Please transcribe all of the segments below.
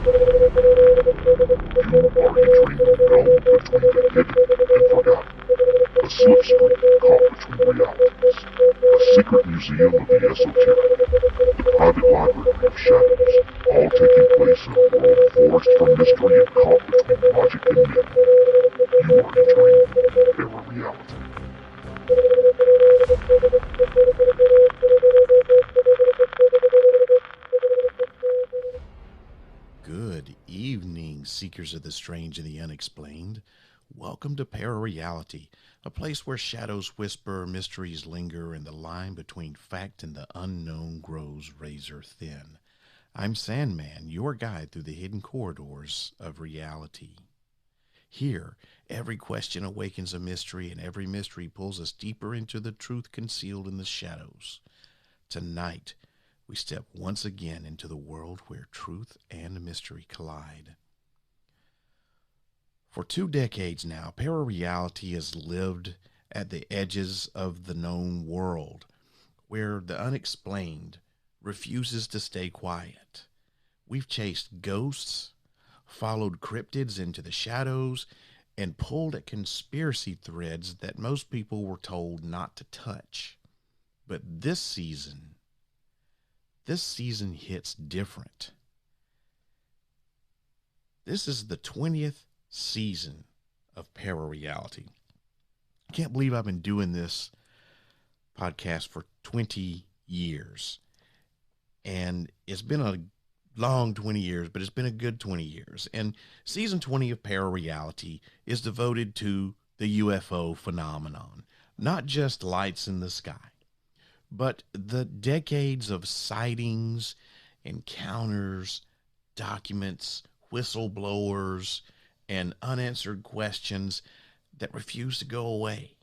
You are entering the realm between the hidden and forgotten, a slipstream caught between realities, a secret museum of the esoteric, the private library of shadows, all taking place in a world forged from mystery and caught between logic and myth. You are entering ParaReality. Good evening, seekers of the strange and the unexplained. Welcome to ParaReality, a place where shadows whisper, mysteries linger, and the line between fact and the unknown grows razor thin. I'm Sandman, your guide through the hidden corridors of reality. Here, every question awakens a mystery, and every mystery pulls us deeper into the truth concealed in the shadows. Tonight, we step once again into the world where truth and mystery collide. For 2 decades now, ParaReality has lived at the edges of the known world, where the unexplained refuses to stay quiet. We've chased ghosts, followed cryptids into the shadows, and pulled at conspiracy threads that most people were told not to touch. But this season hits different. This is the 20th season of ParaReality. I can't believe I've been doing this podcast for 20 years. And it's been a long 20 years, but it's been a good 20 years. And season 20 of ParaReality is devoted to the UFO phenomenon, not just lights in the sky, but the decades of sightings, encounters, documents, whistleblowers, and unanswered questions that refuse to go away.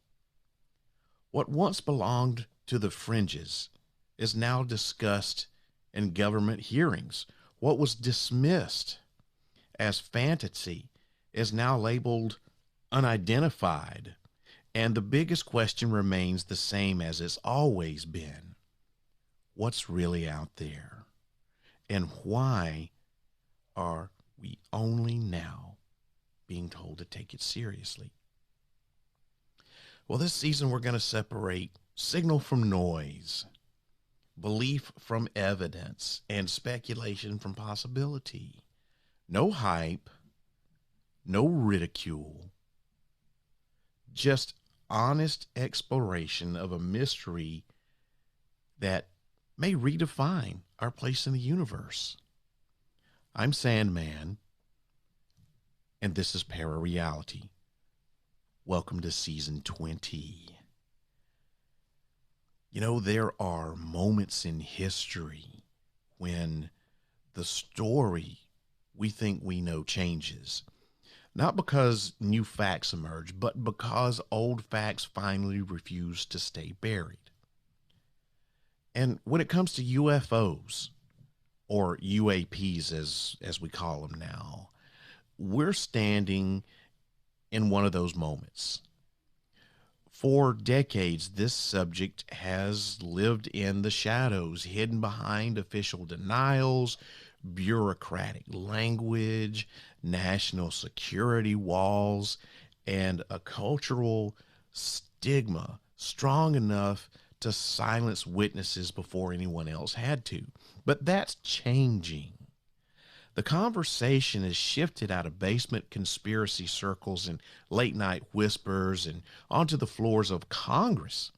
What once belonged to the fringes is now discussed in government hearings. What was dismissed as fantasy is now labeled unidentified. And the biggest question remains the same as it's always been. What's really out there? And why are we only now being told to take it seriously? Well, this season we're going to separate signal from noise, belief from evidence, and speculation from possibility. No hype, no ridicule, just honest exploration of a mystery that may redefine our place in the universe. I'm Sandman, and this is ParaReality. Welcome to season 20. You know, there are moments in history when the story we think we know changes. Not because new facts emerge, but because old facts finally refuse to stay buried. And when it comes to UFOs, or UAPs as we call them now, we're standing in one of those moments. For decades, this subject has lived in the shadows, hidden behind official denials, bureaucratic language, national security walls, and a cultural stigma strong enough to silence witnesses before anyone else had to. But that's changing. The conversation has shifted out of basement conspiracy circles and late night whispers and onto the floors of Congress.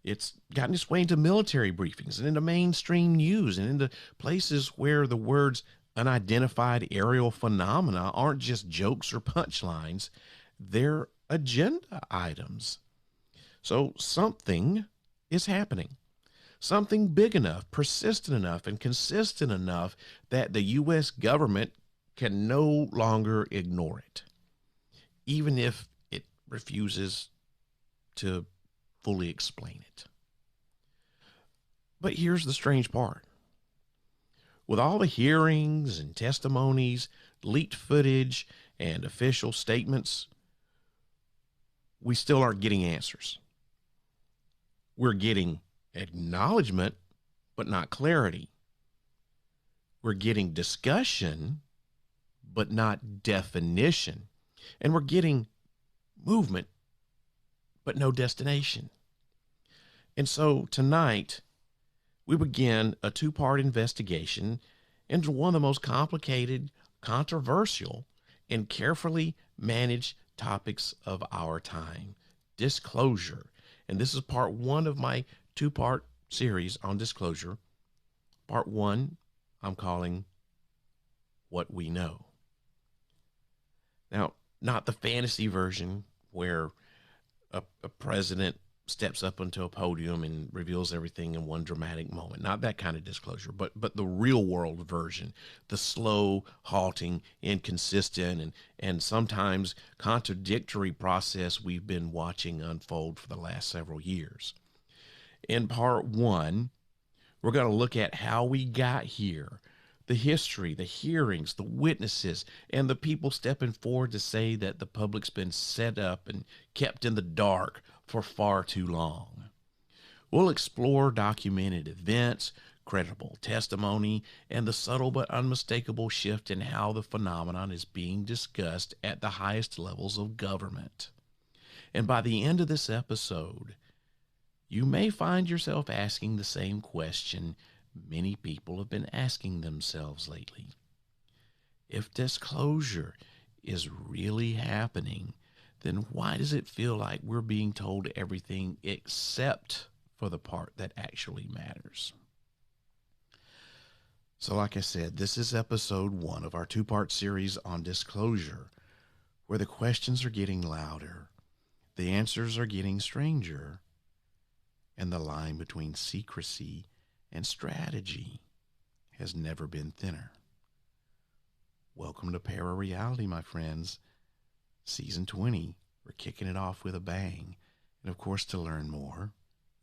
It's gotten its way into military briefings and into mainstream news and into places where the words unidentified aerial phenomena aren't just jokes or punchlines, they're agenda items. So something is happening. Something big enough, persistent enough, and consistent enough that the U.S. government can no longer ignore it, even if it refuses to fully explain it. But here's the strange part. With all the hearings and testimonies, leaked footage, and official statements, we still aren't getting answers. We're getting acknowledgement, but not clarity. We're getting discussion, but not definition. And we're getting movement, but no destination. And so tonight, we begin a two-part investigation into one of the most complicated, controversial, and carefully managed topics of our time, disclosure. And this is part one of my two-part series on disclosure. Part one, I'm calling What We Know. Now, not the fantasy version where a president steps up onto a podium and reveals everything in one dramatic moment. Not that kind of disclosure, but the real world version, the slow, halting, inconsistent, and sometimes contradictory process we've been watching unfold for the last several years. In part one, we're going to look at how we got here, the history, the hearings, the witnesses, and the people stepping forward to say that the public's been set up and kept in the dark for far too long. We'll explore documented events, credible testimony, and the subtle but unmistakable shift in how the phenomenon is being discussed at the highest levels of government. And by the end of this episode, you may find yourself asking the same question many people have been asking themselves lately. If disclosure is really happening, then why does it feel like we're being told everything except for the part that actually matters? So like I said, this is episode one of our two-part series on disclosure, where the questions are getting louder, the answers are getting stranger, and the line between secrecy and strategy has never been thinner. Welcome to ParaReality, my friends. Season 20, we're kicking it off with a bang. And of course, to learn more,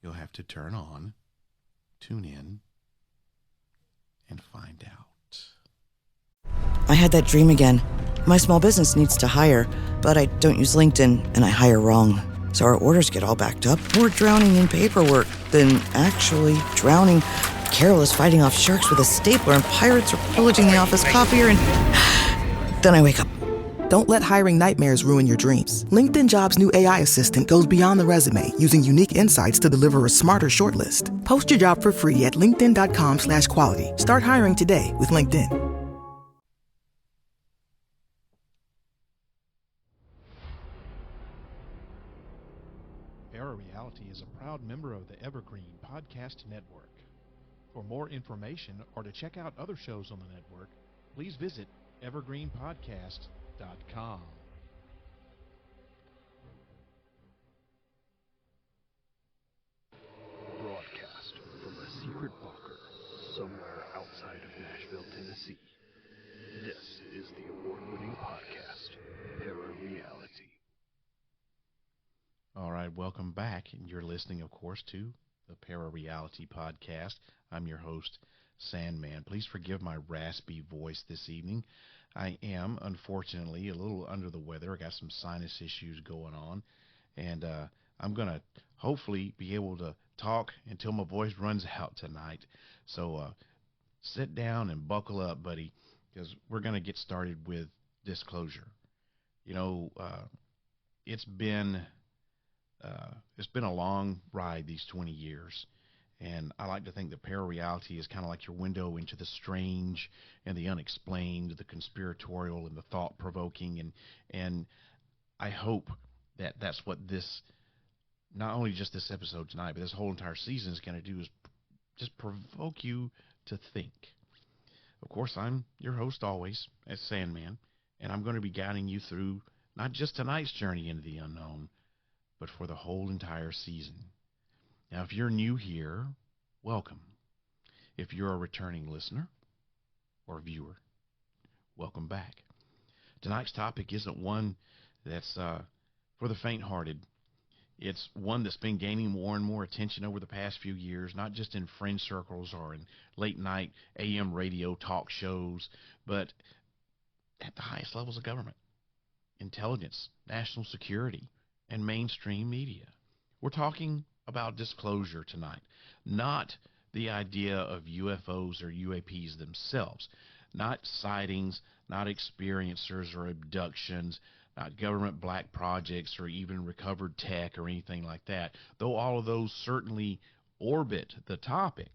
you'll have to turn on, tune in, and find out. I had that dream again. My small business needs to hire, but I don't use LinkedIn, and I hire wrong. So our orders get all backed up. We're drowning in paperwork, then actually drowning, careless fighting off sharks with a stapler, and pirates are pillaging the office copier, and then I wake up. Don't let hiring nightmares ruin your dreams. LinkedIn Jobs' new AI assistant goes beyond the resume, using unique insights to deliver a smarter shortlist. Post your job for free at linkedin.com/quality. Start hiring today with LinkedIn. ParaReality is a proud member of the Evergreen Podcast Network. For more information or to check out other shows on the network, please visit evergreenpodcast.com. Broadcast from a secret bunker somewhere outside of Nashville, Tennessee. This is the award-winning podcast, ParaReality. All right, welcome back. You're listening, of course, to the ParaReality podcast. I'm your host, Sandman. Please forgive my raspy voice this evening. I am, unfortunately, a little under the weather. I got some sinus issues going on, and I'm going to hopefully be able to talk until my voice runs out tonight. So sit down and buckle up, buddy, because we're going to get started with disclosure. You know, it's been a long ride, these 20 years. And I like to think that ParaReality is kind of like your window into the strange and the unexplained, the conspiratorial and the thought-provoking. And I hope that that's what this, not only just this episode tonight, but this whole entire season is going to do, is just provoke you to think. Of course, I'm your host always, as Sandman, and I'm going to be guiding you through not just tonight's journey into the unknown, but for the whole entire season. Now, if you're new here, welcome. If you're a returning listener or viewer, welcome back. Tonight's topic isn't one that's for the faint-hearted. It's one that's been gaining more and more attention over the past few years, not just in fringe circles or in late-night AM radio talk shows, but at the highest levels of government, intelligence, national security, and mainstream media. We're talking about disclosure tonight, not the idea of UFOs or UAPs themselves, not sightings, not experiencers or abductions, not government black projects or even recovered tech or anything like that, though all of those certainly orbit the topic.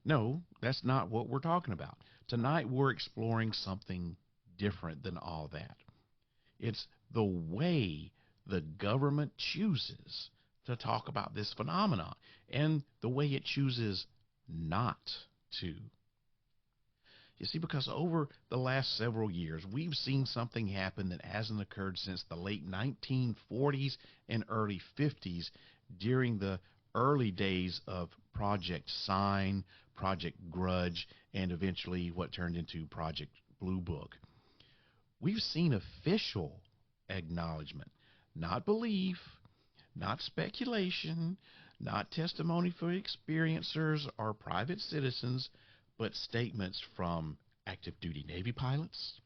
No, that's not what we're talking about. Tonight we're exploring something different than all that. It's the way the government chooses to talk about this phenomenon and the way it chooses not to. You see, because over the last several years, we've seen something happen that hasn't occurred since the late 1940s and early 50s during the early days of Project Sign, Project Grudge, and eventually what turned into Project Blue Book. We've seen official acknowledgement, not belief, not speculation, not testimony for experiencers or private citizens, but statements from active duty Navy pilots,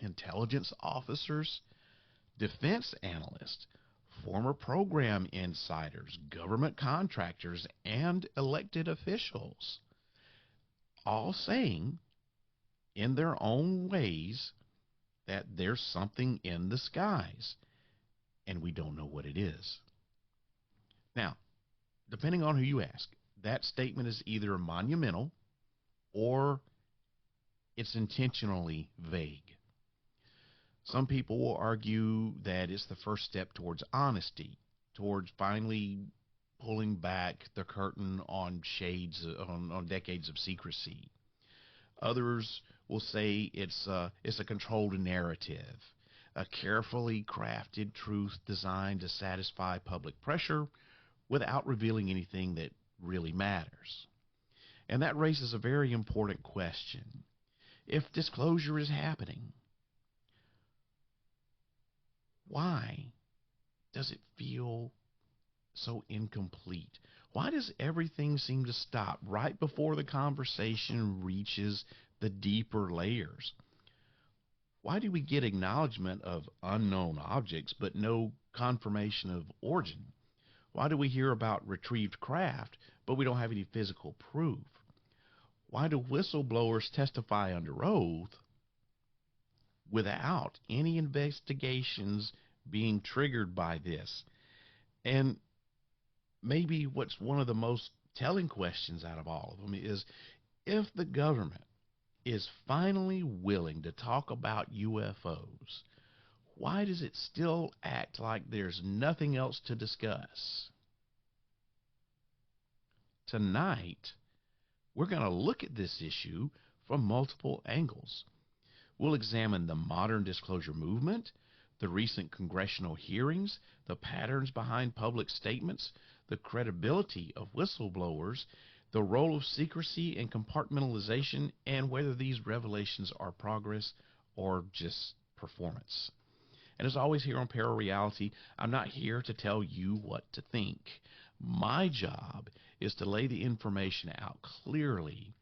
intelligence officers, defense analysts, former program insiders, government contractors, and elected officials, all saying in their own ways that there's something in the skies and we don't know what it is. Now, depending on who you ask, that statement is either monumental or it's intentionally vague. Some people will argue that it's the first step towards honesty, towards finally pulling back the curtain on on decades of secrecy. Others will say it's a controlled narrative, a carefully crafted truth designed to satisfy public pressure without revealing anything that really matters. And that raises a very important question. If disclosure is happening, why does it feel so incomplete? Why does everything seem to stop right before the conversation reaches the deeper layers? Why do we get acknowledgement of unknown objects but no confirmation of origin? Why do we hear about retrieved craft but we don't have any physical proof? Why do whistleblowers testify under oath without any investigations being triggered by this? And maybe what's one of the most telling questions out of all of them is, if the government is finally willing to talk about UFOs, why does it still act like there's nothing else to discuss? Tonight, we're going to look at this issue from multiple angles. We'll examine the modern disclosure movement, the recent congressional hearings, the patterns behind public statements, the credibility of whistleblowers, the role of secrecy and compartmentalization, and whether these revelations are progress or just performance. And as always here on ParaReality, I'm not here to tell you what to think. My job is to lay the information out clearly,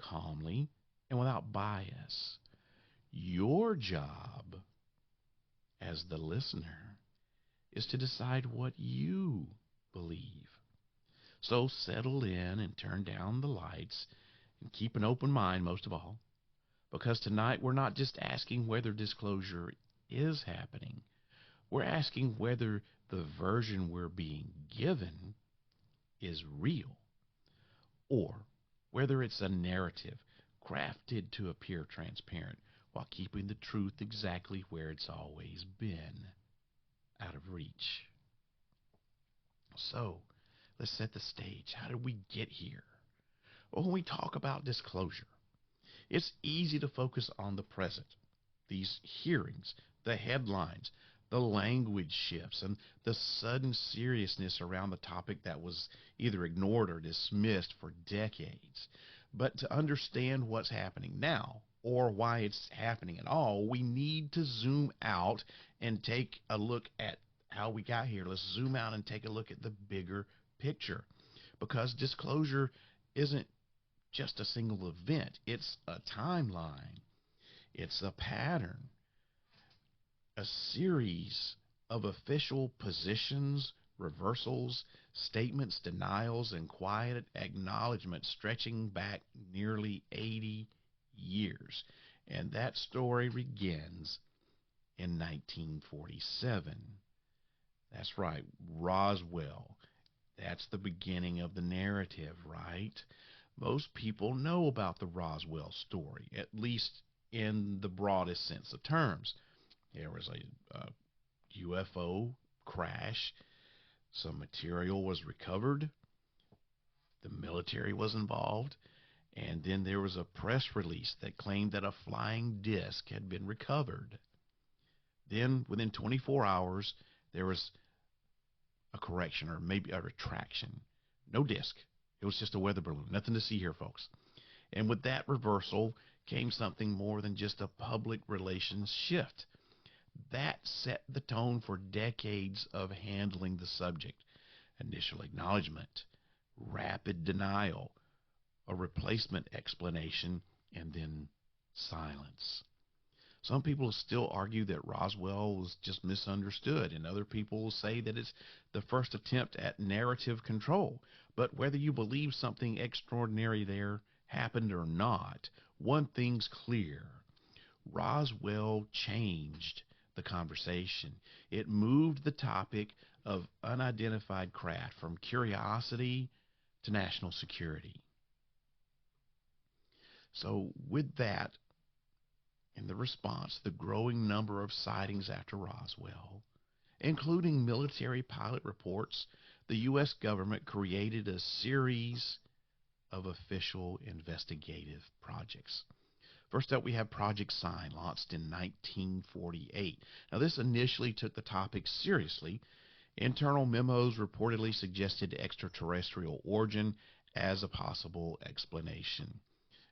calmly, and without bias. Your job as the listener is to decide what you believe. So settle in and turn down the lights and keep an open mind most of all, because tonight we're not just asking whether disclosure is happening. We're asking whether the version we're being given is real, or whether it's a narrative crafted to appear transparent while keeping the truth exactly where it's always been, out of reach. So, let's set the stage. How did we get here? Well, when we talk about disclosure, it's easy to focus on the present, these hearings, the headlines, the language shifts, and the sudden seriousness around the topic that was either ignored or dismissed for decades. But to understand what's happening now, or why it's happening at all, we need to zoom out and take a look at how we got here. Let's zoom out and take a look at the bigger picture, because disclosure isn't just a single event. It's a timeline. It's a pattern, a series of official positions, reversals, statements, denials, and quiet acknowledgments stretching back nearly 80 years. And that story begins in 1947. That's right, Roswell. That's the beginning of the narrative, right? Most people know about the Roswell story, at least in the broadest sense of terms. There was a UFO crash. Some material was recovered. The military was involved. And then there was a press release that claimed that a flying disc had been recovered. Then, within 24 hours, there was a correction, or maybe a retraction. No disc. It was just a weather balloon. Nothing to see here, folks. And with that reversal came something more than just a public relations shift. That set the tone for decades of handling the subject. Initial acknowledgement, rapid denial, a replacement explanation, and then silence. Some people still argue that Roswell was just misunderstood, and other people will say that it's the first attempt at narrative control. But whether you believe something extraordinary there happened or not, one thing's clear. Roswell changed the conversation. It moved the topic of unidentified craft from curiosity to national security. So with that, in the response, the growing number of sightings after Roswell, including military pilot reports, the U.S. government created a series of official investigative projects. First up, we have Project Sign, launched in 1948. Now, this initially took the topic seriously. Internal memos reportedly suggested extraterrestrial origin as a possible explanation.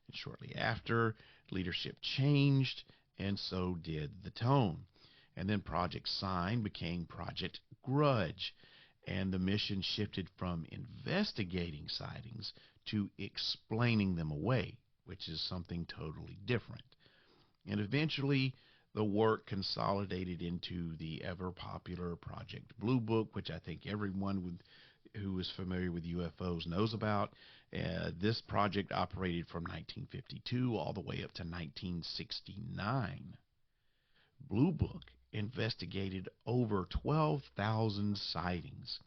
And shortly after, leadership changed, and so did the tone. And then Project Sign became Project Grudge, and the mission shifted from investigating sightings to explaining them away, which is something totally different. And eventually, the work consolidated into the ever-popular Project Blue Book, which I think everyone who is familiar with UFOs knows about. This project operated from 1952 all the way up to 1969. Blue Book investigated over 12,000 sightings.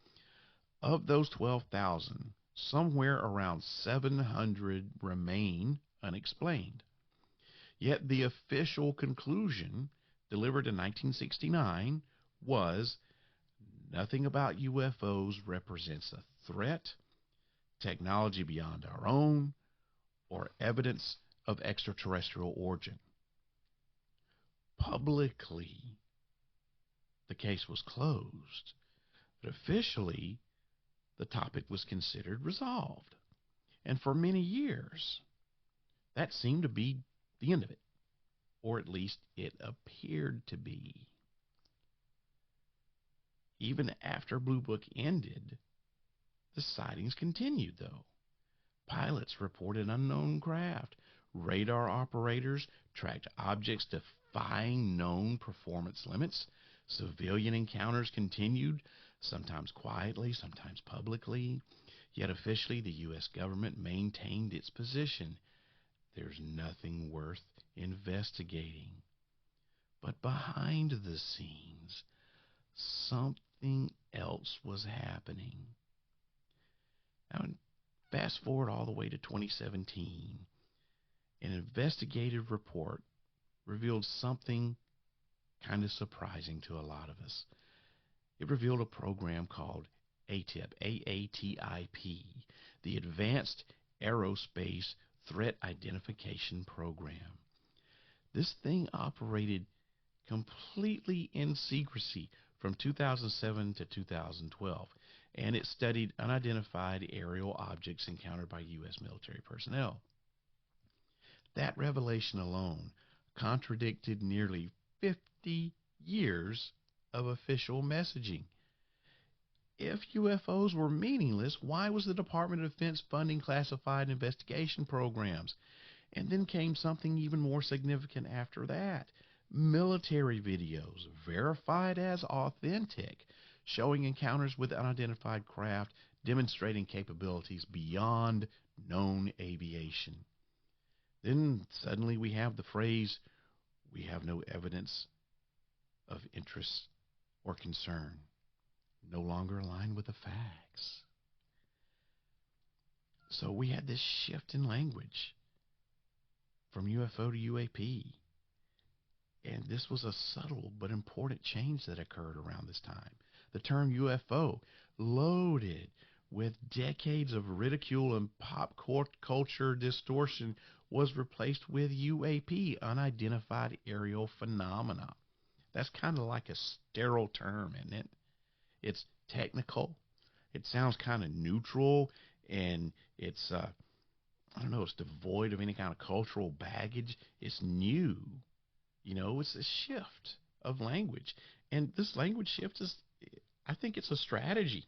Of those 12,000, somewhere around 700 remain unexplained. Yet the official conclusion, delivered in 1969, was nothing about UFOs represents a threat, technology beyond our own, or evidence of extraterrestrial origin. Publicly, the case was closed, but officially, the topic was considered resolved. And for many years, that seemed to be the end of it, or at least it appeared to be. Even after Blue Book ended, the sightings continued, though. Pilots reported unknown craft. Radar operators tracked objects defying known performance limits. Civilian encounters continued, sometimes quietly, sometimes publicly. Yet officially, the U.S. government maintained its position. There's nothing worth investigating. But behind the scenes, something else was happening. Now, fast forward all the way to 2017. An investigative report revealed something kind of surprising to a lot of us. It revealed a program called ATIP, AATIP, the Advanced Aerospace Threat Identification Program. This thing operated completely in secrecy from 2007 to 2012, and it studied unidentified aerial objects encountered by U.S. military personnel. That revelation alone contradicted nearly 50 years of official messaging. If UFOs were meaningless, why was the Department of Defense funding classified investigation programs? And then came something even more significant after that. Military videos, verified as authentic, showing encounters with unidentified craft, demonstrating capabilities beyond known aviation. Then suddenly we have the phrase, "We have no evidence of interest or concern," no longer aligned with the facts. So we had this shift in language from UFO to UAP. And this was a subtle but important change that occurred around this time. The term UFO, loaded with decades of ridicule and pop culture distortion, was replaced with UAP, unidentified aerial phenomena. That's kind of like a sterile term, isn't it? It's technical. It sounds kind of neutral, and it's, it's devoid of any kind of cultural baggage. It's new. It's a shift of language. And this language shift I think it's a strategy.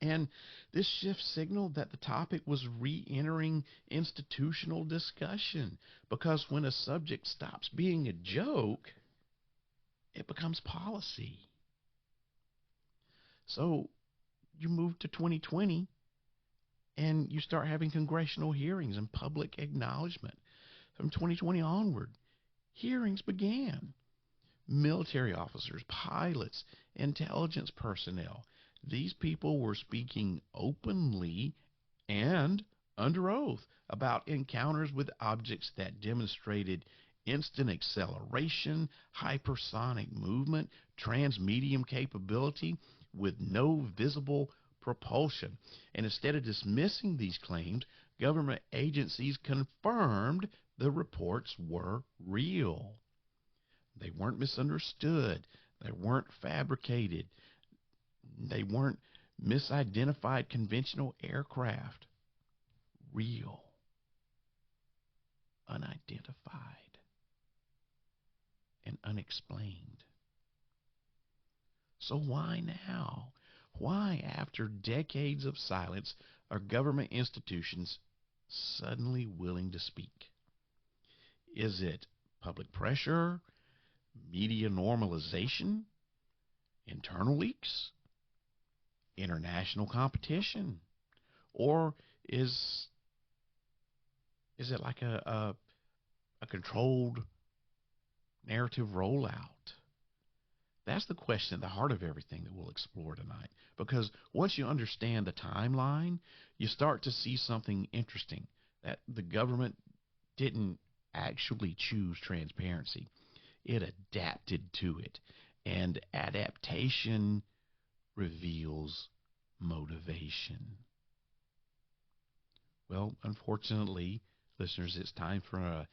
And this shift signaled that the topic was re-entering institutional discussion, because when a subject stops being a joke, it becomes policy. So you move to 2020 and you start having congressional hearings and public acknowledgement. From 2020 onward, hearings began. Military officers, pilots, intelligence personnel, these people were speaking openly and under oath about encounters with objects that demonstrated instant acceleration, hypersonic movement, transmedium capability with no visible propulsion. And instead of dismissing these claims, government agencies confirmed the reports were real. They weren't misunderstood. They weren't fabricated. They weren't misidentified conventional aircraft. Real. Unidentified. And unexplained. So why now? Why, after decades of silence, are government institutions suddenly willing to speak? Is it public pressure, media normalization, internal leaks, international competition, or is it like a controlled narrative rollout? That's the question at the heart of everything that we'll explore tonight. Because once you understand the timeline, you start to see something interesting, that the government didn't actually choose transparency. It adapted to it. And adaptation reveals motivation. Well, unfortunately, listeners, it's time for a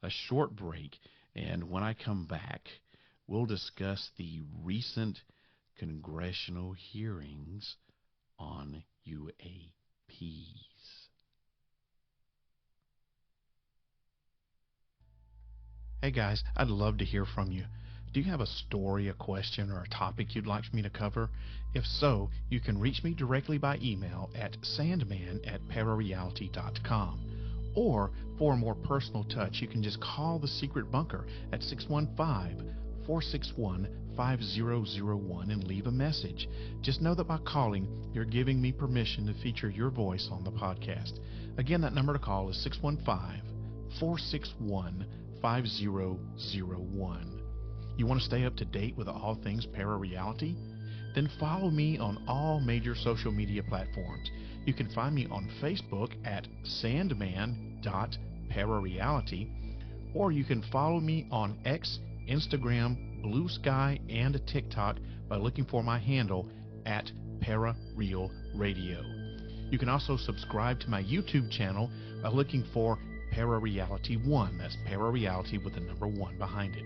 short break. And when I come back, we'll discuss the recent congressional hearings on UAPs. Hey guys, I'd love to hear from you. Do you have a story, a question, or a topic you'd like me to cover? If so, you can reach me directly by email at sandman@parareality.com. Or, for a more personal touch, you can just call the Secret Bunker at 615-461-5001 and leave a message. Just know that by calling, you're giving me permission to feature your voice on the podcast. Again, that number to call is 615-461-5001. You want to stay up to date with all things ParaReality? Then follow me on all major social media platforms. You can find me on Facebook at sandman.parareality, or you can follow me on X, Instagram, Blue Sky, and TikTok by looking for my handle at ParaRealRadio. You can also subscribe to my YouTube channel by looking for ParaReality 1. That's ParaReality with the number 1 behind it.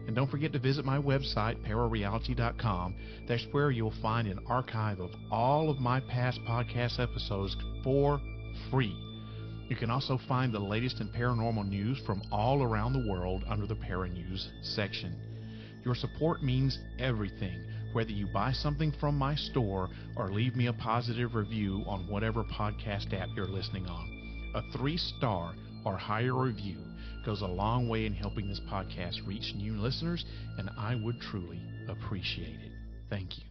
And don't forget to visit my website, ParaReality.com. That's where you'll find an archive of all of my past podcast episodes for free. You can also find the latest in paranormal news from all around the world under the Para News section. Your support means everything, whether you buy something from my store or leave me a positive review on whatever podcast app you're listening on. A 3-star or higher review goes a long way in helping this podcast reach new listeners, and I would truly appreciate it. Thank you.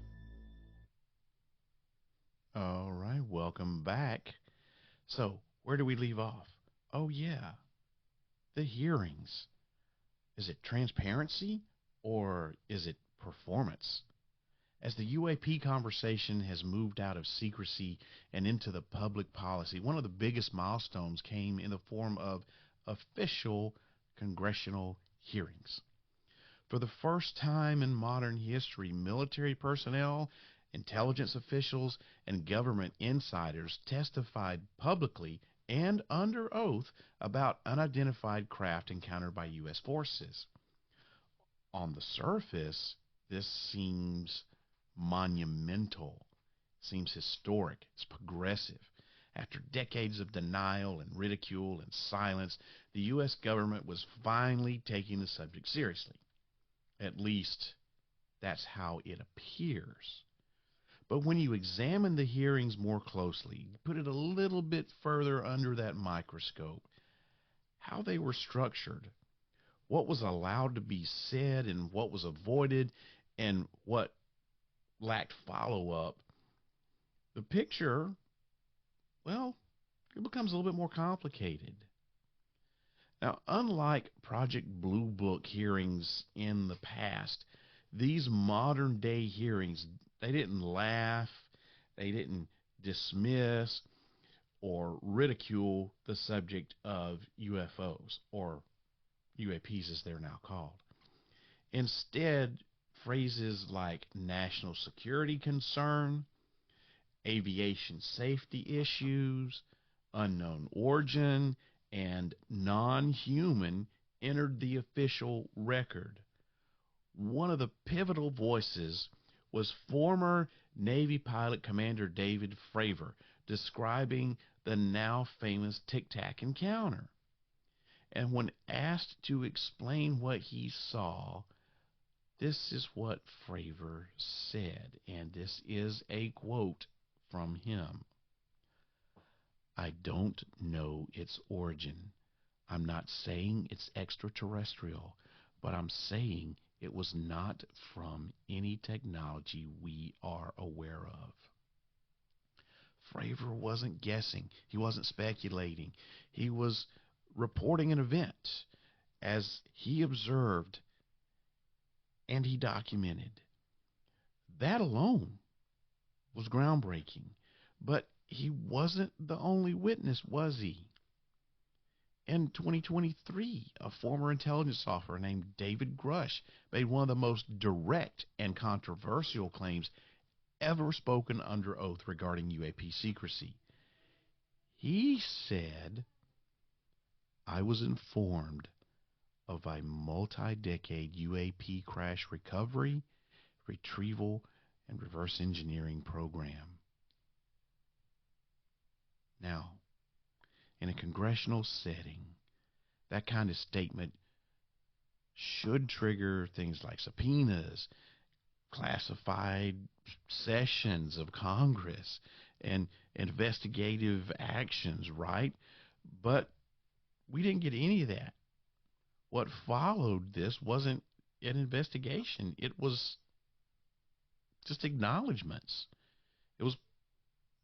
All right, welcome back. So, where do we leave off? Oh, yeah, the hearings. Is it transparency or is it performance? As the UAP conversation has moved out of secrecy and into the public policy, one of the biggest milestones came in the form of official congressional hearings. For the first time in modern history, military personnel, intelligence officials, and government insiders testified publicly and under oath about unidentified craft encountered by U.S. forces. On the surface, this seems monumental, seems historic, it's progressive. After decades of denial and ridicule and silence, the U.S. government was finally taking the subject seriously. At least, that's how it appears. But when you examine the hearings more closely, put it a little bit further under that microscope, how they were structured, what was allowed to be said and what was avoided, and what lacked follow-up, the picture, well, it becomes a little bit more complicated. Now, unlike Project Blue Book hearings in the past, these modern day hearings, they didn't laugh, they didn't dismiss or ridicule the subject of UFOs, or UAPs as they're now called. Instead, phrases like national security concern, aviation safety issues, unknown origin, and non-human entered the official record. One of the pivotal voices was former Navy pilot Commander David Fravor, describing the now famous Tic Tac encounter. And when asked to explain what he saw, this is what Fravor said, and this is a quote from him. "I don't know its origin. I'm not saying it's extraterrestrial, but I'm saying it was not from any technology we are aware of." Fravor wasn't guessing. He wasn't speculating. He was reporting an event as he observed and he documented. That alone was groundbreaking. But he wasn't the only witness, was he? In 2023, a former intelligence officer named David Grush made one of the most direct and controversial claims ever spoken under oath regarding UAP secrecy. He said, "I was informed of a multi-decade UAP crash recovery, retrieval, and reverse engineering program." Now, in a congressional setting, that kind of statement should trigger things like subpoenas, classified sessions of Congress, and investigative actions, right? But we didn't get any of that. What followed this wasn't an investigation. It was just acknowledgments. It was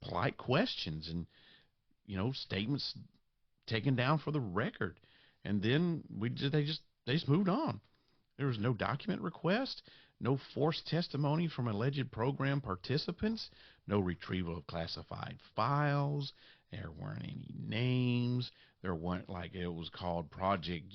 polite questions and, statements taken down for the record. And then they just moved on. There was no document request, no forced testimony from alleged program participants, no retrieval of classified files. There weren't any names. There weren't, like it was called Project,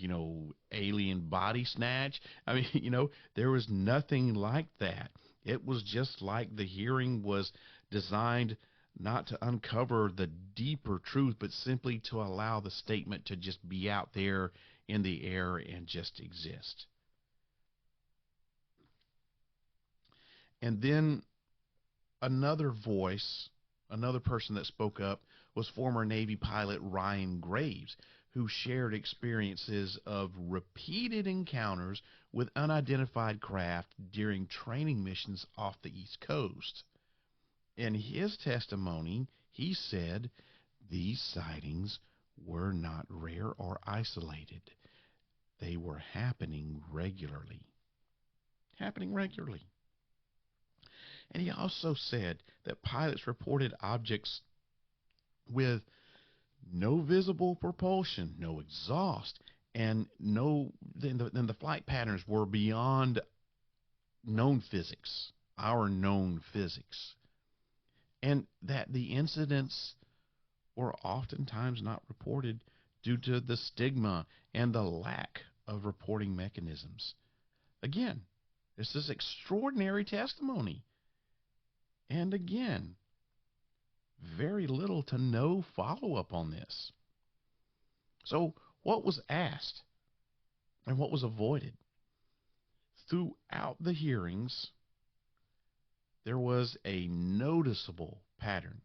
Alien Body Snatch. I mean, there was nothing like that. It was just like the hearing was designed not to uncover the deeper truth, but simply to allow the statement to just be out there in the air and just exist. And then another voice, another person that spoke up was former Navy pilot Ryan Graves, who shared experiences of repeated encounters with unidentified craft during training missions off the East Coast. In his testimony, he said these sightings were not rare or isolated. They were happening regularly. And he also said that pilots reported objects with no visible propulsion, no exhaust, and then the flight patterns were beyond known physics, our known physics, and that the incidents were oftentimes not reported due to the stigma and the lack of reporting mechanisms. Again, this is extraordinary testimony. And again, very little to no follow-up on this. So what was asked and what was avoided? Throughout the hearings, there was a noticeable pattern.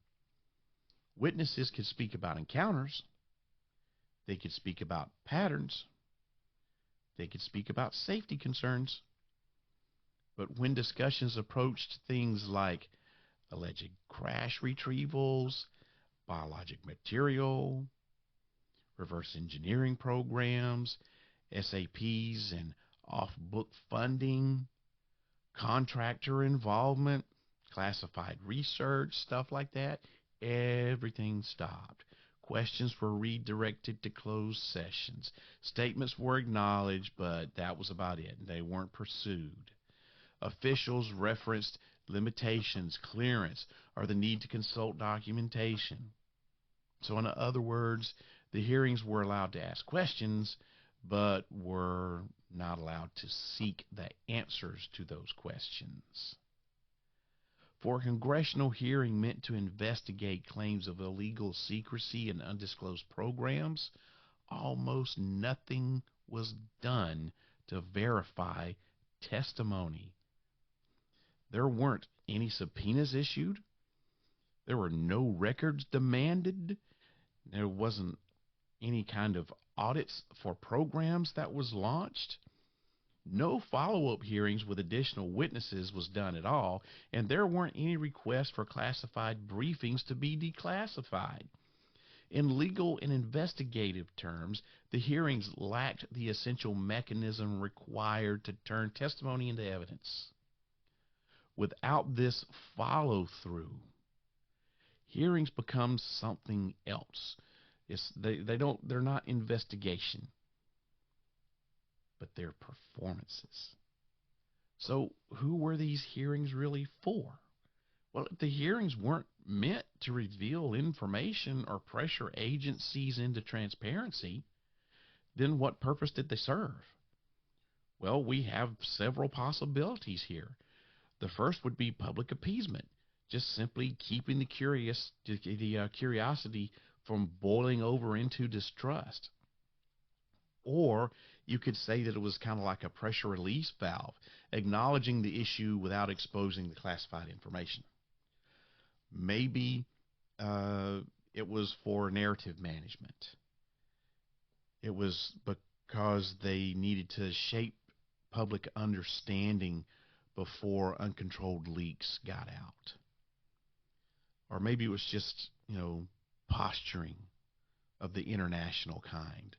Witnesses could speak about encounters. They could speak about patterns. They could speak about safety concerns. But when discussions approached things like alleged crash retrievals, biologic material, reverse engineering programs, SAPs and off-book funding, contractor involvement, classified research, stuff like that, everything stopped. Questions were redirected to closed sessions. Statements were acknowledged, but that was about it. They weren't pursued. Officials referenced limitations, clearance, or the need to consult documentation. So in other words, the hearings were allowed to ask questions, but were not allowed to seek the answers to those questions. For a congressional hearing meant to investigate claims of illegal secrecy and undisclosed programs, almost nothing was done to verify testimony. There weren't any subpoenas issued. There were no records demanded. There wasn't any kind of audits for programs that was launched. No follow-up hearings with additional witnesses was done at all, and there weren't any requests for classified briefings to be declassified. In legal and investigative terms, the hearings lacked the essential mechanism required to turn testimony into evidence. Without this follow-through, hearings become something else. They're not investigation, but they're performances. So who were these hearings really for? Well, if the hearings weren't meant to reveal information or pressure agencies into transparency, then what purpose did they serve? Well, we have several possibilities here. The first would be public appeasement, just simply keeping the curiosity from boiling over into distrust. Or you could say that it was kind of like a pressure release valve, acknowledging the issue without exposing the classified information. Maybe it was for narrative management. It was because they needed to shape public understanding before uncontrolled leaks got out. Or maybe it was just, posturing of the international kind,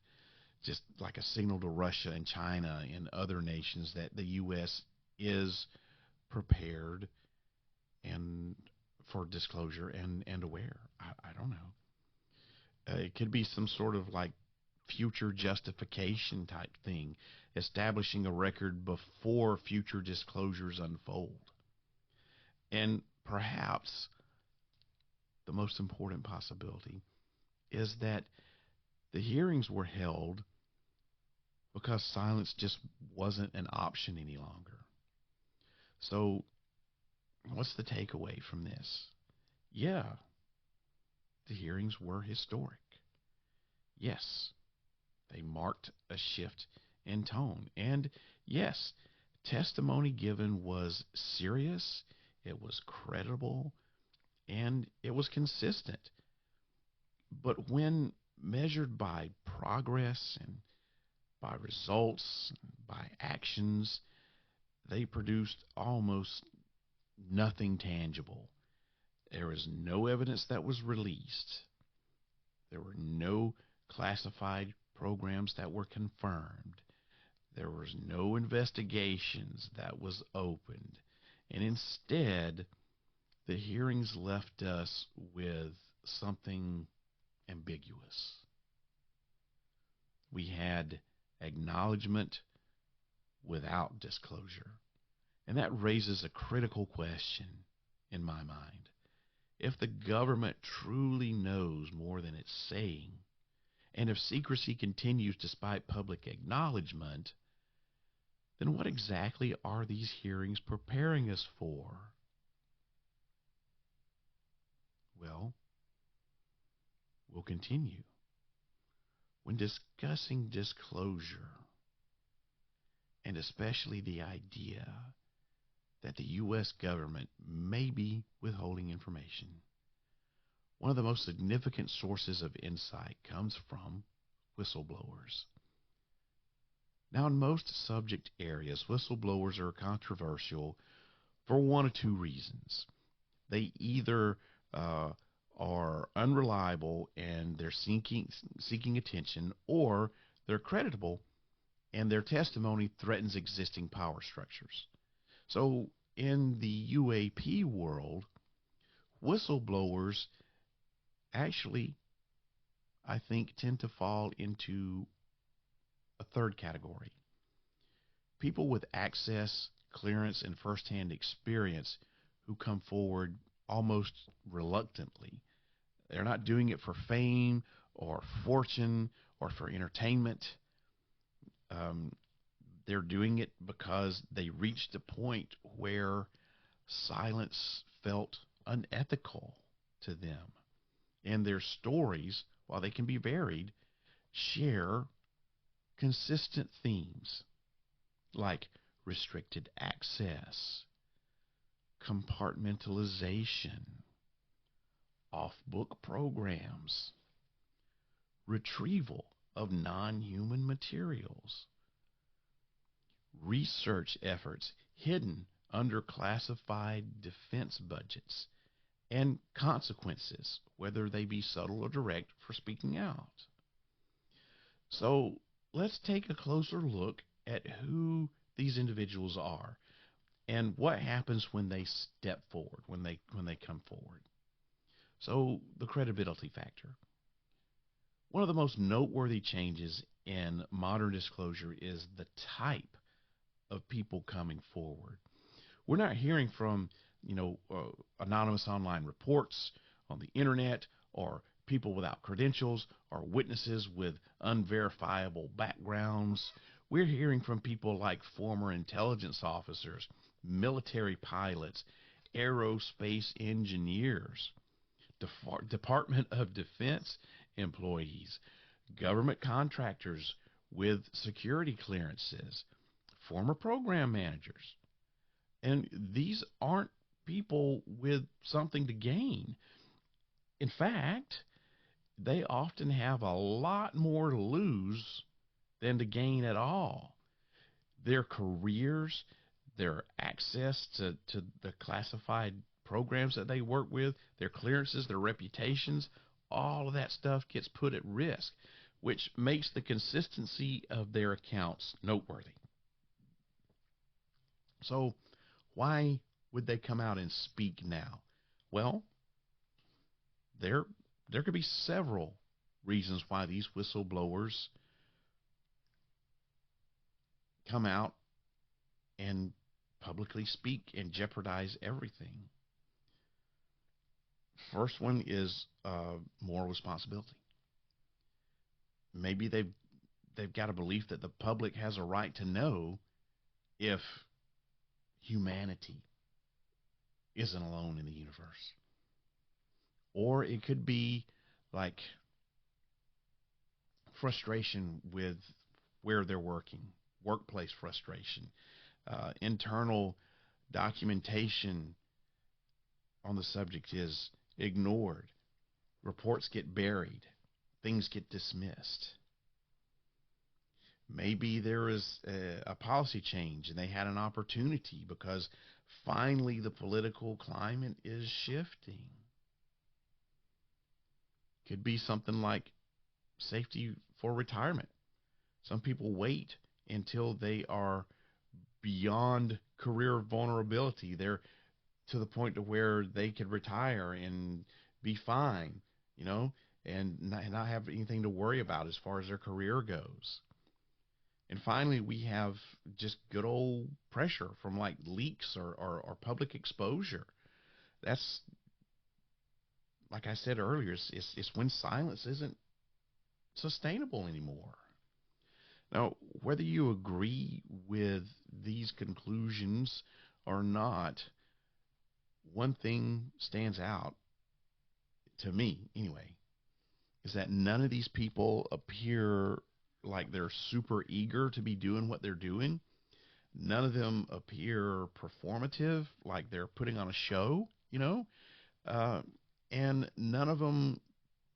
just like a signal to Russia and China and other nations that the U.S. is prepared and for disclosure and aware. I don't know. It could be some sort of like future justification type thing, establishing a record before future disclosures unfold. And perhaps the most important possibility is that the hearings were held because silence just wasn't an option any longer. So what's the takeaway from this? Yeah, the hearings were historic. Yes, they marked a shift in tone. And yes, testimony given was serious, it was credible, and it was consistent. But when measured by progress and by results, by actions, they produced almost nothing tangible. There was no evidence that was released. There were no classified programs that were confirmed. There was no investigations that was opened. And instead, the hearings left us with something ambiguous. We had acknowledgment without disclosure. And that raises a critical question in my mind. If the government truly knows more than it's saying, and if secrecy continues despite public acknowledgement, then what exactly are these hearings preparing us for? Well, we'll continue. When discussing disclosure, and especially the idea that the U.S. government may be withholding information, one of the most significant sources of insight comes from whistleblowers. Now, in most subject areas, whistleblowers are controversial for one of two reasons. They either are unreliable and they're seeking attention, or they're creditable and their testimony threatens existing power structures. So in the UAP world, whistleblowers actually, I think, tend to fall into a third category. People with access, clearance, and firsthand experience who come forward almost reluctantly. They're not doing it for fame or fortune or for entertainment. They're doing it because they reached a point where silence felt unethical to them. And their stories, while they can be varied, share consistent themes like restricted access, compartmentalization, off-book programs, retrieval of non-human materials, research efforts hidden under classified defense budgets, and consequences, whether they be subtle or direct, for speaking out. So let's take a closer look at who these individuals are and what happens when they step forward, when they come forward. So the credibility factor. One of the most noteworthy changes in modern disclosure is the type of people coming forward. We're not hearing from, anonymous online reports on the internet, or people without credentials, or witnesses with unverifiable backgrounds. We're hearing from people like former intelligence officers, military pilots, aerospace engineers, Department of Defense employees, government contractors with security clearances, former program managers. And these aren't people with something to gain. In fact, they often have a lot more to lose than to gain at all. Their careers, their access to the classified programs that they work with, their clearances, their reputations, all of that stuff gets put at risk, which makes the consistency of their accounts noteworthy. So why would they come out and speak now? Well, there could be several reasons why these whistleblowers come out and publicly speak and jeopardize everything. First one is moral responsibility. Maybe they've got a belief that the public has a right to know if humanity isn't alone in the universe. Or it could be like frustration with where they're working, workplace frustration, internal documentation on the subject is ignored, reports get buried, things get dismissed. Maybe there is a policy change and they had an opportunity because finally the political climate is shifting. Could be something like safety for retirement. Some people wait until they are beyond career vulnerability. They're to the point to where they could retire and be fine, you know, and not have anything to worry about as far as their career goes. And finally, we have just good old pressure from like leaks or public exposure. That's, like I said earlier, it's when silence isn't sustainable anymore. Now, whether you agree with these conclusions or not, one thing stands out to me anyway, is that none of these people appear like they're super eager to be doing what they're doing. None of them appear performative, like they're putting on a show, you know, and none of them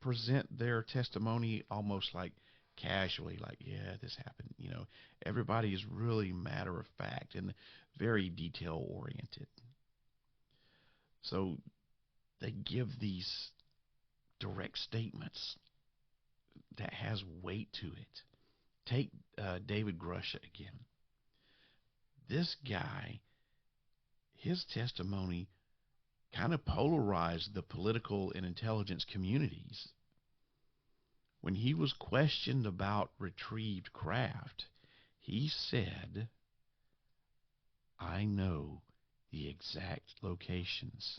present their testimony almost like casually, like, yeah, this happened. You know, everybody is really matter of fact and very detail oriented. So they give these direct statements that has weight to it. Take David Grusha again. This guy, his testimony kind of polarized the political and intelligence communities. When he was questioned about retrieved craft, he said, I know the exact locations.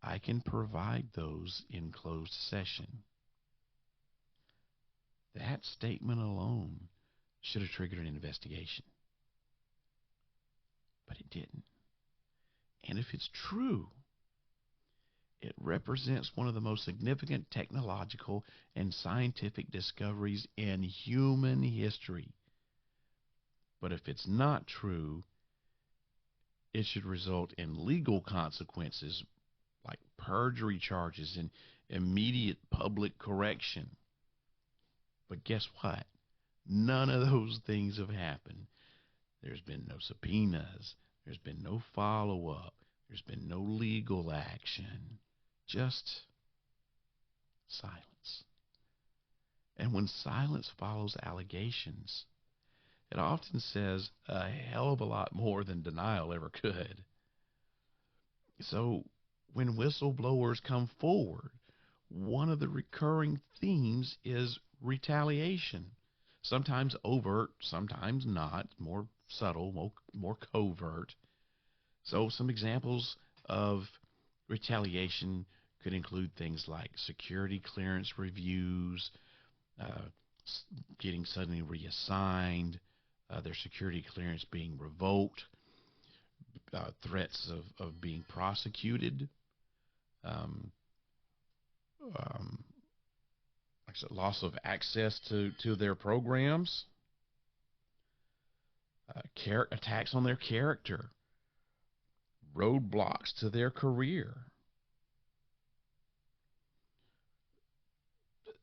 I can provide those in closed session. That statement alone should have triggered an investigation. But it didn't. And if it's true, it represents one of the most significant technological and scientific discoveries in human history. But if it's not true, it should result in legal consequences like perjury charges and immediate public correction. But guess what? None of those things have happened. There's been no subpoenas. There's been no follow-up. There's been no legal action. Just silence. And when silence follows allegations, it often says a hell of a lot more than denial ever could. So when whistleblowers come forward, one of the recurring themes is retaliation. Sometimes overt, sometimes not, more subtle, more covert. So some examples of retaliation could include things like security clearance reviews, getting suddenly reassigned, their security clearance being revoked, threats of being prosecuted, like I said, loss of access to their programs, attacks on their character, roadblocks to their career,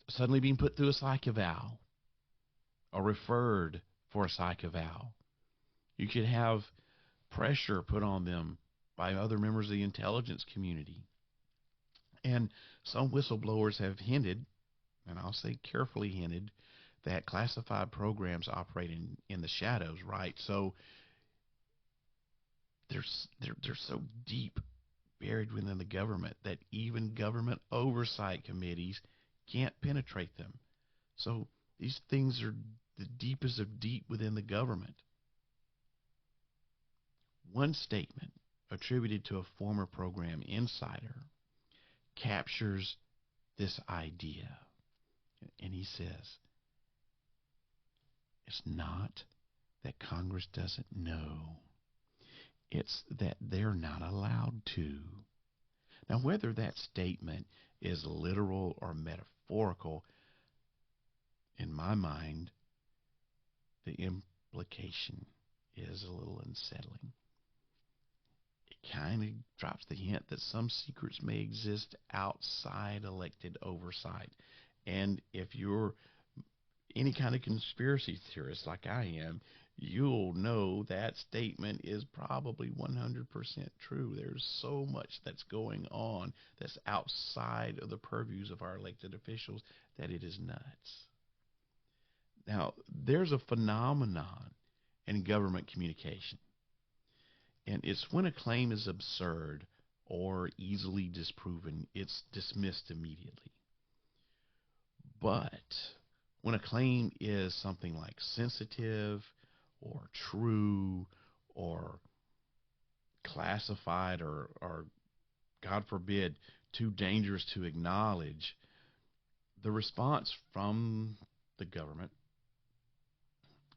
suddenly being put through a psych eval or referred for a psych eval. You could have pressure put on them by other members of the intelligence community. And some whistleblowers have hinted, and I'll say carefully hinted, that classified programs operate in the shadows, right? So they're so deep buried within the government that even government oversight committees can't penetrate them. So these things are the deepest of deep within the government. One statement attributed to a former program insider captures this idea. And he says, it's not that Congress doesn't know. It's that they're not allowed to. Now, whether that statement is literal or metaphorical, in my mind, the implication is a little unsettling. It kind of drops the hint that some secrets may exist outside elected oversight. And if you're any kind of conspiracy theorist like I am, you'll know that statement is probably 100% true. There's so much that's going on that's outside of the purviews of our elected officials that it is nuts. Now, there's a phenomenon in government communication. And it's when a claim is absurd or easily disproven, it's dismissed immediately. But when a claim is something like sensitive or true or classified or God forbid, too dangerous to acknowledge, the response from the government,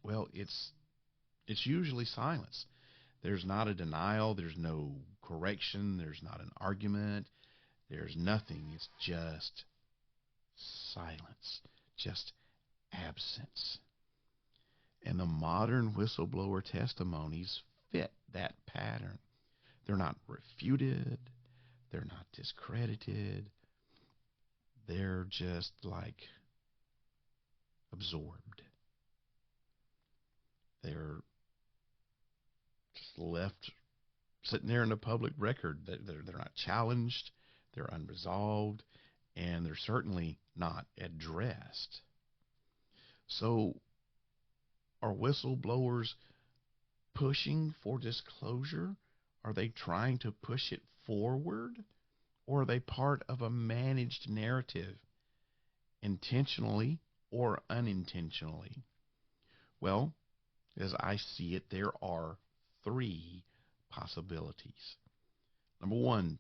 well, it's usually silence. There's not a denial, there's no correction, there's not an argument, there's nothing. It's just silence, just absence. And the modern whistleblower testimonies fit that pattern. They're not refuted, they're not discredited, they're just like absorbed. They're just left sitting there in the public record. They're not challenged, they're unresolved, and they're certainly not addressed. So, are whistleblowers pushing for disclosure? Are they trying to push it forward? Or are they part of a managed narrative, intentionally or unintentionally? Well, as I see it, there are three possibilities. Number one,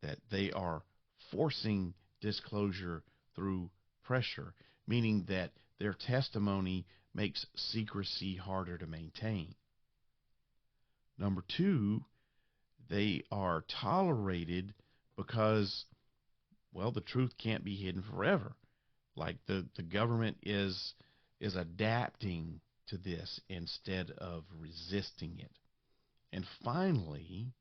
that they are forcing disclosure through pressure, meaning that their testimony makes secrecy harder to maintain. Number two, they are tolerated because, well, the truth can't be hidden forever. Like the government is adapting to this instead of resisting it. And finally,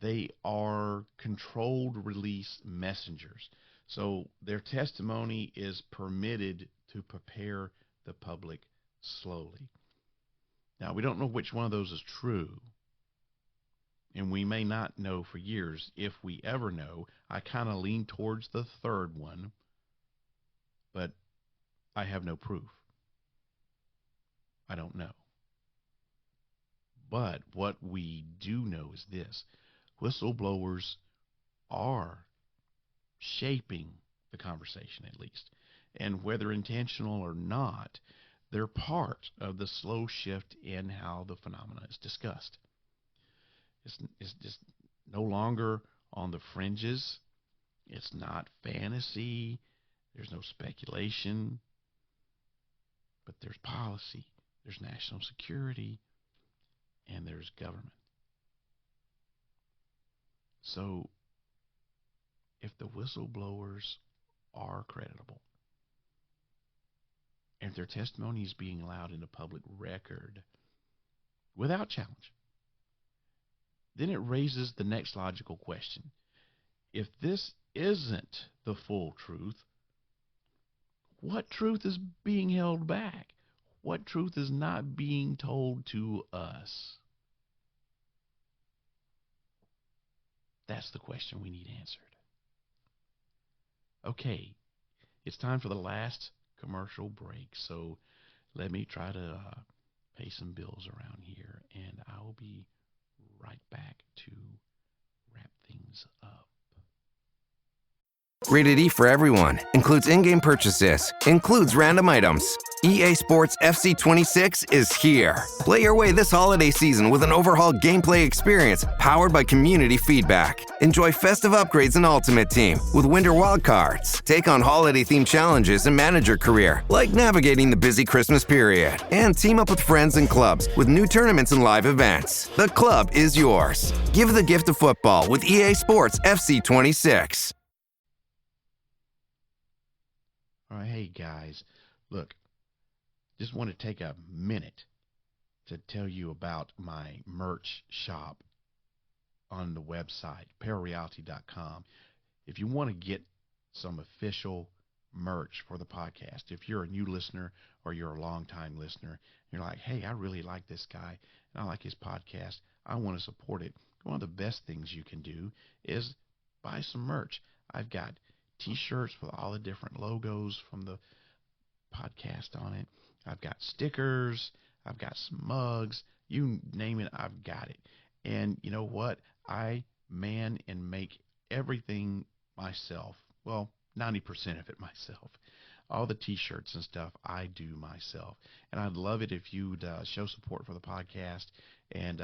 they are controlled release messengers. So their testimony is permitted to prepare the public slowly. Now, we don't know which one of those is true, and we may not know for years if we ever know. I kind of lean towards the third one, but I have no proof. I don't know. But what we do know is this: whistleblowers are shaping the conversation, at least. And whether intentional or not, they're part of the slow shift in how the phenomena is discussed. It's just no longer on the fringes. It's not fantasy. There's no speculation. But there's policy. There's national security. And there's government. So, if the whistleblowers are credible, and if their testimony is being allowed in the public record without challenge, then it raises the next logical question. If this isn't the full truth, what truth is being held back? What truth is not being told to us? That's the question we need answered. Okay, it's time for the last commercial break, so let me try to pay some bills around here, and I will be right back to wrap things up. Rated E for everyone. Includes in-game purchases. Includes random items. EA Sports FC 26 is here. Play your way this holiday season with an overhauled gameplay experience powered by community feedback. Enjoy festive upgrades in Ultimate Team with winter wildcards. Take on holiday-themed challenges and manage your career, like navigating the busy Christmas period. And team up with friends and clubs with new tournaments and live events. The club is yours. Give the gift of football with EA Sports FC 26. All right, hey guys, look, just want to take a minute to tell you about my merch shop on the website, ParaReality.com. If you want to get some official merch for the podcast, if you're a new listener or you're a long-time listener, you're like, hey, I really like this guy and I like his podcast, I want to support it. One of the best things you can do is buy some merch. I've got T-shirts with all the different logos from the podcast on it. I've got stickers. I've got some mugs. You name it, I've got it. And you know what? I man and make everything myself. Well, 90% of it myself. All the t-shirts and stuff I do myself. And I'd love it if you'd show support for the podcast and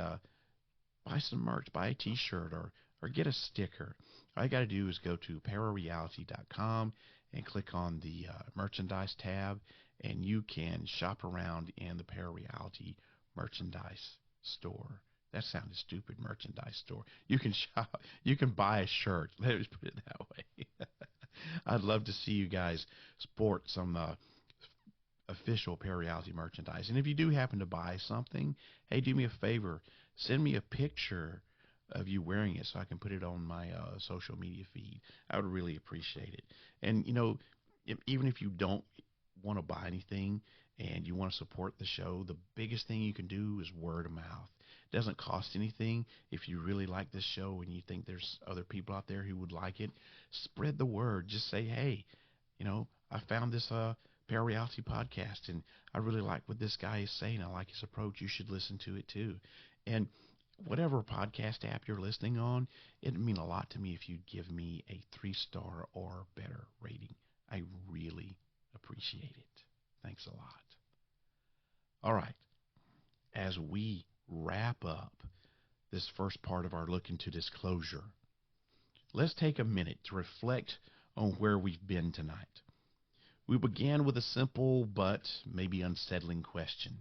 buy some merch, buy a t-shirt or get a sticker. All you got to do is go to ParaReality.com and click on the merchandise tab, and you can shop around in the ParaReality merchandise store. That sounded stupid, merchandise store. You can shop, you can buy a shirt. Let me put it that way. I'd love to see you guys sport some official ParaReality merchandise. And if you do happen to buy something, hey, do me a favor. Send me a picture of you wearing it so I can put it on my social media feed. I would really appreciate it. And, you know, even if you don't want to buy anything and you want to support the show, the biggest thing you can do is word of mouth. It doesn't cost anything. If you really like this show and you think there's other people out there who would like it, spread the word. Just say, hey, you know, I found this ParaReality podcast and I really like what this guy is saying. I like his approach. You should listen to it too. And whatever podcast app you're listening on, it'd mean a lot to me if you'd give me a 3-star or better rating. I really appreciate it. Thanks a lot. All right. As we wrap up this first part of our look into disclosure, let's take a minute to reflect on where we've been tonight. We began with a simple but maybe unsettling question.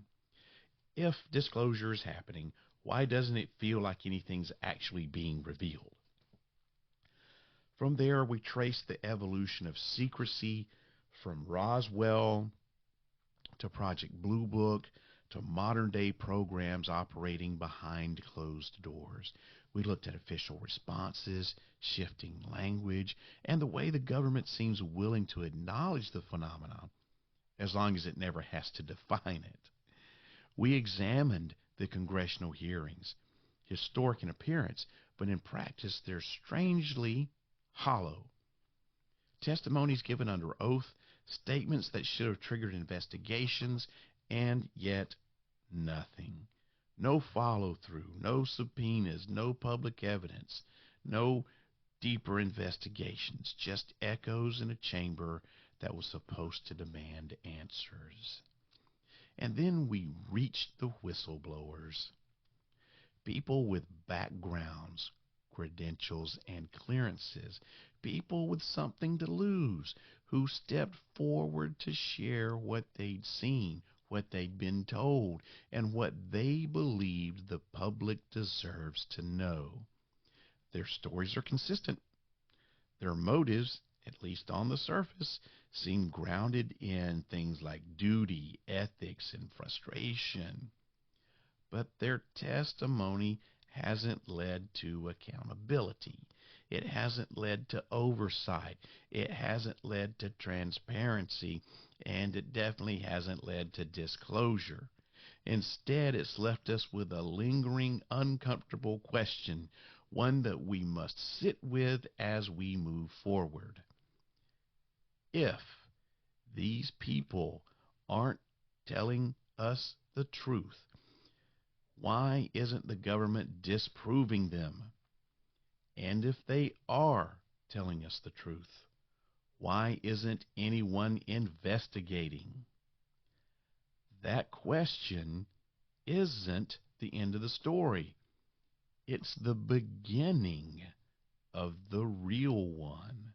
If disclosure is happening, why doesn't it feel like anything's actually being revealed? From there, we trace the evolution of secrecy from Roswell to Project Blue Book to modern-day programs operating behind closed doors. We looked at official responses, shifting language, and the way the government seems willing to acknowledge the phenomenon, as long as it never has to define it. We examined the congressional hearings, historic in appearance, but in practice they're strangely hollow. Testimonies given under oath, statements that should have triggered investigations, and yet nothing. No follow-through, no subpoenas, no public evidence, no deeper investigations, just echoes in a chamber that was supposed to demand answers. And then we reached the whistleblowers, people with backgrounds, credentials, and clearances, people with something to lose, who stepped forward to share what they'd seen, what they'd been told, and what they believed the public deserves to know. Their stories are consistent. Their motives, at least on the surface, seem grounded in things like duty, ethics, and frustration. But their testimony hasn't led to accountability. It hasn't led to oversight. It hasn't led to transparency. And it definitely hasn't led to disclosure. Instead, it's left us with a lingering, uncomfortable question, one that we must sit with as we move forward. If these people aren't telling us the truth, why isn't the government disproving them? And if they are telling us the truth, why isn't anyone investigating? That question isn't the end of the story. It's the beginning of the real one.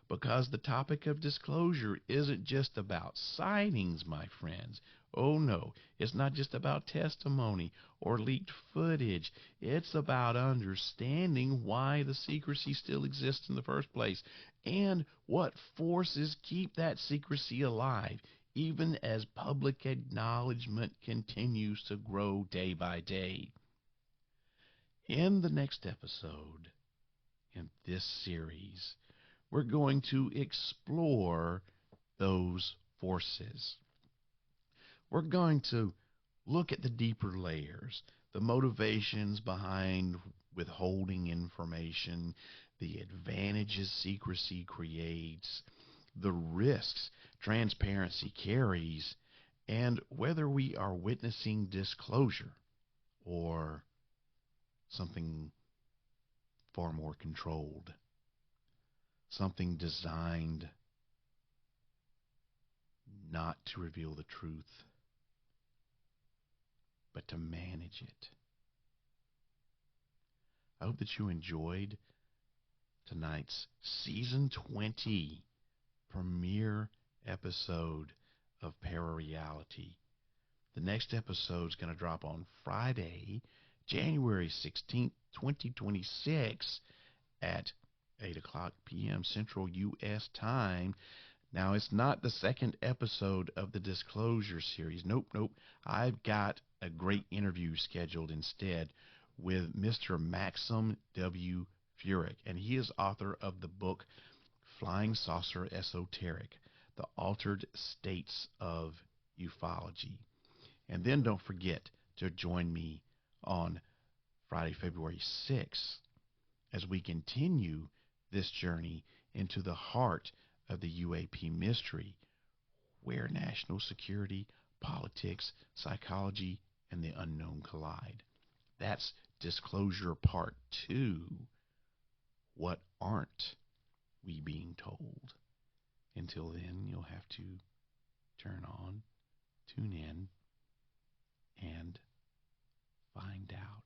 Because the topic of disclosure isn't just about sightings, my friends. Oh no, it's not just about testimony or leaked footage. It's about understanding why the secrecy still exists in the first place and what forces keep that secrecy alive, even as public acknowledgment continues to grow day by day. In the next episode in this series, we're going to explore those forces. We're going to look at the deeper layers, the motivations behind withholding information, the advantages secrecy creates, the risks transparency carries, and whether we are witnessing disclosure or something far more controlled, something designed not to reveal the truth, but to manage it. I hope that you enjoyed tonight's Season 20 premiere episode of ParaReality. The next episode is going to drop on Friday, January 16th, 2026 at 8 o'clock p.m. Central U.S. time. Now, it's not the second episode of the Disclosure series. Nope. I've got a great interview scheduled instead with Mr. Maxim W. Furyk, and he is author of the book Flying Saucer Esoteric, The Altered States of Ufology. And then don't forget to join me on Friday, February 6th as we continue this journey into the heart of the UAP mystery, where national security, politics, psychology, and the unknown collide. That's Disclosure Part 2. What aren't we being told? Until then, you'll have to turn on, tune in, and find out.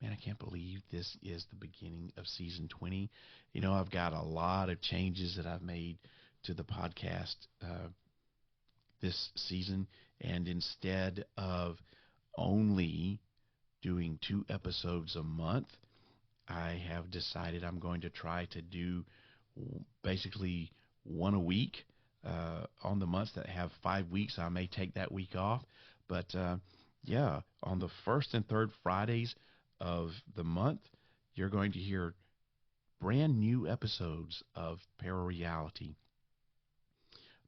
Man, I can't believe this is the beginning of Season 20. You know, I've got a lot of changes that I've made to the podcast this season, and instead of only doing 2 episodes a month, I have decided I'm going to try to do basically 1 a week. On the months that have 5 weeks, I may take that week off. But yeah, on the first and third Fridays of the month, you're going to hear brand new episodes of ParaReality.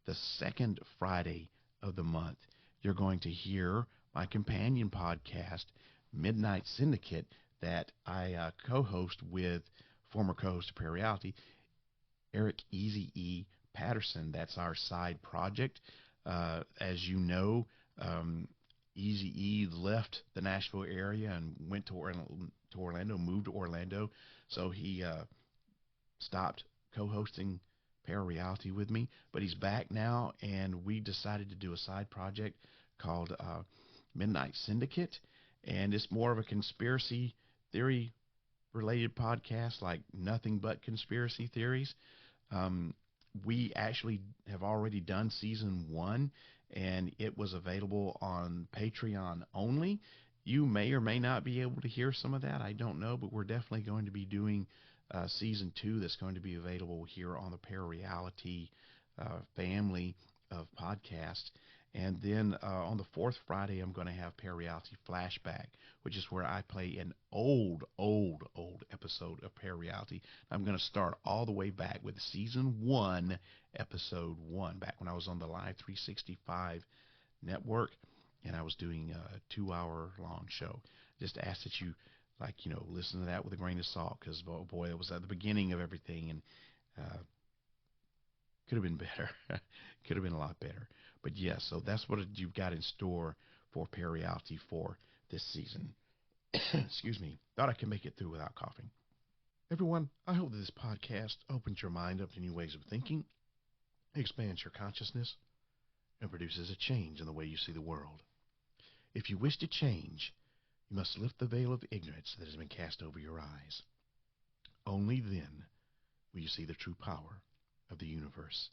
The second Friday of the month, you're going to hear my companion podcast, Midnight Syndicate, that I co-host with former co-host of ParaReality, Eric Easy E. Patterson. That's our side project. As you know, Easy E left the Nashville area and went to Orlando, moved to Orlando. So he stopped co-hosting ParaReality with me, but he's back now, and we decided to do a side project called Midnight Syndicate, and it's more of a conspiracy theory related podcast, like nothing but conspiracy theories. We actually have already done Season 1, and it was available on Patreon only. You may or may not be able to hear some of that. I don't know, but we're definitely going to be doing Season 2 that's going to be available here on the ParaReality family of podcasts. And then on the fourth Friday, I'm going to have ParaReality Flashback, which is where I play an old episode of ParaReality. I'm going to start all the way back with Season 1, Episode 1, back when I was on the Live 365 network, and I was doing a 2-hour-long show. Just ask that you, listen to that with a grain of salt, because, boy, it was at the beginning of everything, and could have been better. Could have been a lot better. But yeah, so that's what you've got in store for ParaReality for this season. Excuse me. Thought I could make it through without coughing. Everyone, I hope that this podcast opens your mind up to new ways of thinking, expands your consciousness, and produces a change in the way you see the world. If you wish to change, you must lift the veil of ignorance that has been cast over your eyes. Only then will you see the true power of the universe.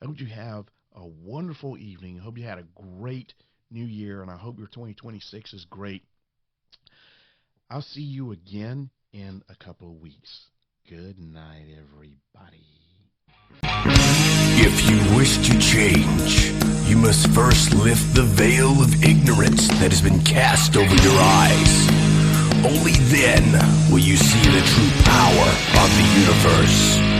I hope you have a wonderful evening. I hope you had a great new year, and I hope your 2026 is great. I'll see you again in a couple of weeks. Good night, everybody. If you wish to change, you must first lift the veil of ignorance that has been cast over your eyes. Only then will you see the true power of the universe.